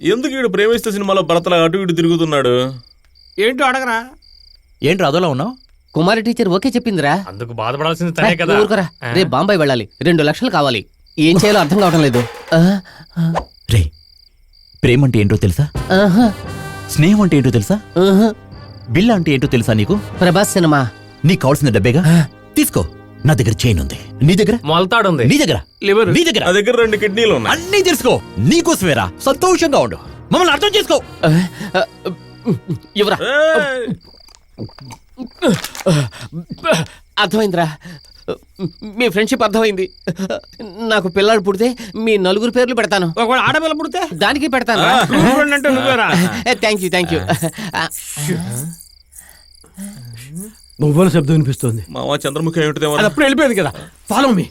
ఎందుకు వీడు ప్రేమిస్తే సినిమాలో భరతలా అటు ఇటు తిరుగుతున్నాడు? ఏంటో అడగరా. ఏంట్రా అదోలా ఉన్నావు? కుమారి టీచర్ ఓకే చెప్పిందిరా. అందుకు బాధపడాల్సింది తనే కదా. ఊరుకోరా, రేపు బాంబాయి వెళ్ళాలి, 2 లక్షలు కావాలి. ఏం చేయాలో అర్థం కావడం లేదు. రే, ప్రేమ అంటే ఏంటో తెలుసా? స్నేహం అంటే ఏంటో తెలుసా? బిల్ల అంటే ఏంటో తెలుసా నీకు? ప్రభాస్ సినిమా. నీకు కావాల్సిన డబ్బేగా తీసుకో. నా దగ్గర చైన్ ఉంది, నీ దగ్గర మొలతాడుంది, నీ దగ్గర లివర్, నీ దగ్గర నా దగ్గర 2 కిడ్నీలు ఉన్నాయి. అన్నీ తెలుసుకో. నీకోసమేరా. సంతోషంగా ఉండు, మమ్మల్ని అర్థం చేసుకో. ఎవరా? అర్థమైందిరా, మీ ఫ్రెండ్షిప్ అర్థమైంది. నాకు పిల్లాడు పుడితే మీ 4 పేర్లు పెడతాను. ఒకవేళ ఆడపిల్ల పుడితే దానికి పెడతాను. Thank you. నువ్వుల శబ్దం వినిపిస్తుంది. మావా చంద్రముఖి ఏమిటిదేమో. అది అప్పుడు వెళ్ళిపోయింది కదా. Follow me.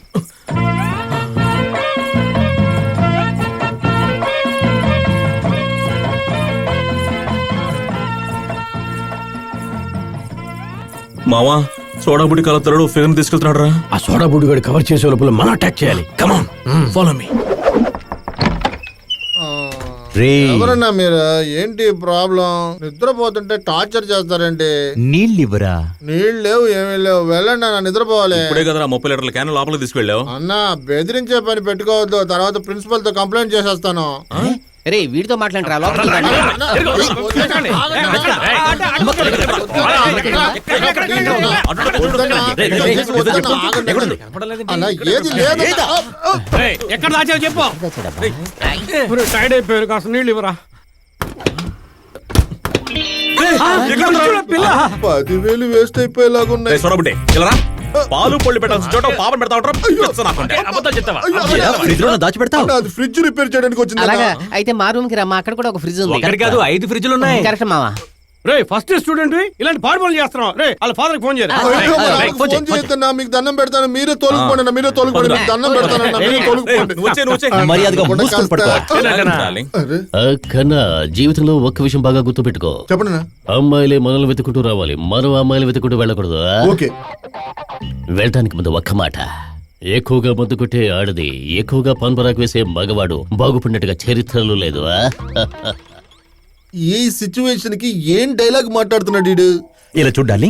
మావా సోడా బుడి కలుపుతాడు, ఫిల్మ్ తీసుకెళ్తున్నాడు రా. ఆ సోడా బుడ్డి గడి కవర్ చేసే లోపల మనం అటాక్ చేయాలి. కమాన్, ఫాలో మీ. ఎవరన్నా మీరు? ఏంటి ప్రాబ్లం? నిద్రపోతుంటే టార్చర్ చేస్తారండి. నీళ్ళివ్వరా? నీళ్ళు లేవు, ఏమీ లేవు. వెళ్ళండి అన్న, నిద్రపోవాలి. ఇప్పుడే కదా 30 లీటర్ల క్యాన్ లోపలికి తీసుకెళ్ళావు. అన్న బెదిరించే పని పెట్టుకోవద్దు, తర్వాత ప్రిన్సిపల్ తో కంప్లైంట్ చేసేస్తాను. రే, వీడితో మాట్లాడరా. ఎక్కడ దాచావు చెప్పు. టైడ్ అయిపోయారు, కాస్త నీళ్ళు ఇవ్వరా. 10,000 వేస్ట్ అయిపోయేలాగున్నాయి. సోడా బుడ్డి ఇలా పాలు పళ్ళు పెట్టాల్సిన చోట పాపం పెడతా దాచిపెడతావు. అది ఫ్రిడ్జ్ రిపేర్ చేయడానికి వచ్చింది. అలాగా అయితే మా రూమ్ కి రా, మా అక్కడ కూడా ఒక ఫ్రిడ్జ్ ఉంది. కాదు, 5 ఫ్రిడ్జ్లు ఉన్నాయి. కరెక్ట్ మావా. రే, ఫస్ట్ స్టూడెంట్ ఇలాంటి పాడుబడులు చేస్తున్నావు. రే, వాళ్ళ ఫాదర్ ఫోన్ చేయరా. ఫోన్ చేయొద్దన్నా, మీకు దండం పెడతాను. మీరే తోలుకుపోండి, మీరే తోలుకోండి. మీకు దండం పెడతానన్నా, మీరే తోలుకుపోండి. మర్యాదగా మూసుకొని పడుకో. కన్నా జీవితంలో ఒక్క విషయం బాగా గుర్తు పెట్టుకో. చెప్పండి. అమ్మాయిలే మనల్ని వెతుకుంటూ రావాలి, మనం అమ్మాయిలు వెతుకుంటూ వెళ్ళకూడదు. ఓకే. వెళ్ళటానికి ముందు ఒక్క మాట. ఎక్కువగా మందు కొట్టే ఆడది, ఎక్కువగా పన్పరాకు వేసే మగవాడు బాగుపడినట్టుగా చరిత్రలో లేదు. ఈ సిచ్యువేషన్ కి ఏం డైలాగ్ మాట్లాడుతున్నాడు? ఇలా చూడాలి,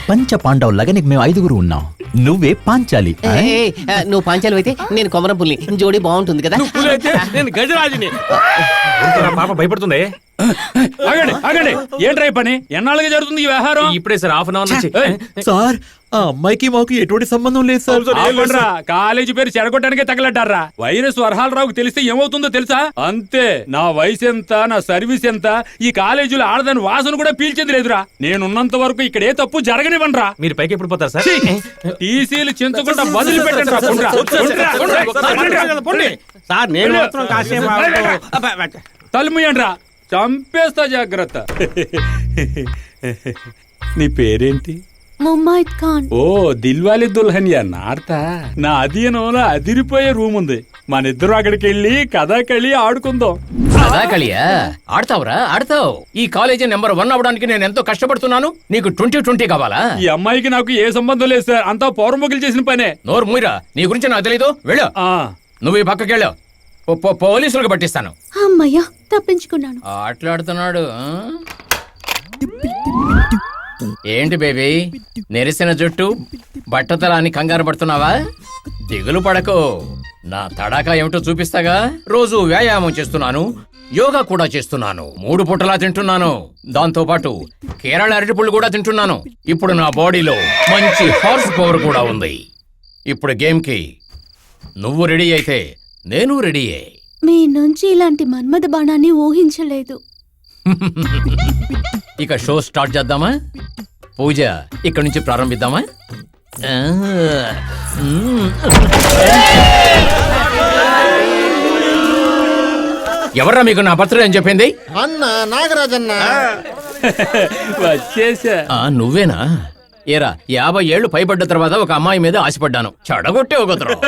పంచ పాండవులాగా నీకు మేము 5 ఉన్నాం. నువ్వే పాంచాలి. నువ్వు పాంచాలి అయితే నేను కొమరం పుల్లి. జోడీ బాగుంటుంది కదా. నేను గజరాజుని. పాప భయపడుతుంది. ఆగండి, ఏంట్రై పని? ఎన్నాళ్ళుగా జరుగుతుంది ఈ వ్యవహారం? ఇప్పుడే సార్, హాఫ్ అన్ అవర్ నుంచి. సార్, ఆ అమ్మాయికి మాకు ఎటువంటి సంబంధం లేదు సార్. కాలేజీ పేరు చెడగొట్టడానికే తగలడ్డారా? వైరస్ వరహాలరావుకు తెలిస్తే ఏమవుతుందో తెలుసా? అంతే. నా వయసు ఎంత, నా సర్వీస్ ఎంత, ఈ కాలేజీలో ఆడదాని వాసన కూడా పీల్చేది లేదురా. నేనున్నంత వరకు ఇక్కడ ఏ తప్పు జరగనివ్వనరా. మీరు పైకి ఎప్పుడు పోతారు సార్? టీసీలు చించకుండా వదిలిపెట్టండి. తలుముయండి రా, చంపేస్తా, జాగ్రత్త. నీ పేరేంటి? ముమ్మైద్ ఖాన్. ఓ, దిల్వాలీ దుల్హనియా నార్తా. నా అధీనంలో అదిరిపోయే రూమ్ ఉంది. మన ఇద్దరు అక్కడికి వెళ్ళి కథాకళి ఆడుకుందాం. కథాకళియా? ఆడతావురా, ఆడతావు. ఈ కాలేజీ నెంబర్ 1 అవడానికి నేను ఎంతో కష్టపడుతున్నాను. నీకు 20-20 కావాలా? ఈ అమ్మాయికి నాకు ఏ సంబంధం లేదు సార్, అంతా పౌరముఖులు చేసిన పనే. నోరు మూయరా, నీ గురించి నాకు తెలీదు. వెళ్ళు. నువ్వు ఈ పక్కకెళ్ళు, పోలీసులకు పట్టిస్తాను. అమ్మయ్యా, తప్పించుకున్నాను. ఆటలాడుతున్నాడు. ఏంటి బేబీ, నెరిసిన జుట్టు, బట్టతల అని కంగారు పడుతున్నావా? దిగులు పడకు, నా తడాకా ఏమిటో చూపిస్తాగా. రోజు వ్యాయామం చేస్తున్నాను, యోగా కూడా చేస్తున్నాను, 3 పూటలా తింటున్నాను. దాంతో పాటు కేరళ అరటిపళ్ళు కూడా తింటున్నాను. ఇప్పుడు నా బాడీలో మంచి హార్స్ పవర్ కూడా ఉంది. ఇప్పుడు గేమ్ కి నువ్వు రెడీ అయితే నేను రెడీయే. మీ నుంచి ఇలాంటి మన్మథ బాణాన్ని ఊహించలేదు. ఇక షో స్టార్ట్ చేద్దామా? పూజ ఇక్కడి నుంచి ప్రారంభిద్దామా? ఎవర్రా మీకు నా బర్త్డే అని చెప్పింది? అన్న నాగరాజన్న. వచ్చేసా. నువ్వేనా? ఏరా, 50 ఏళ్లు పైబడ్డ తర్వాత ఒక అమ్మాయి మీద ఆశపడ్డాను. చెడగొట్టే ఒకతరం.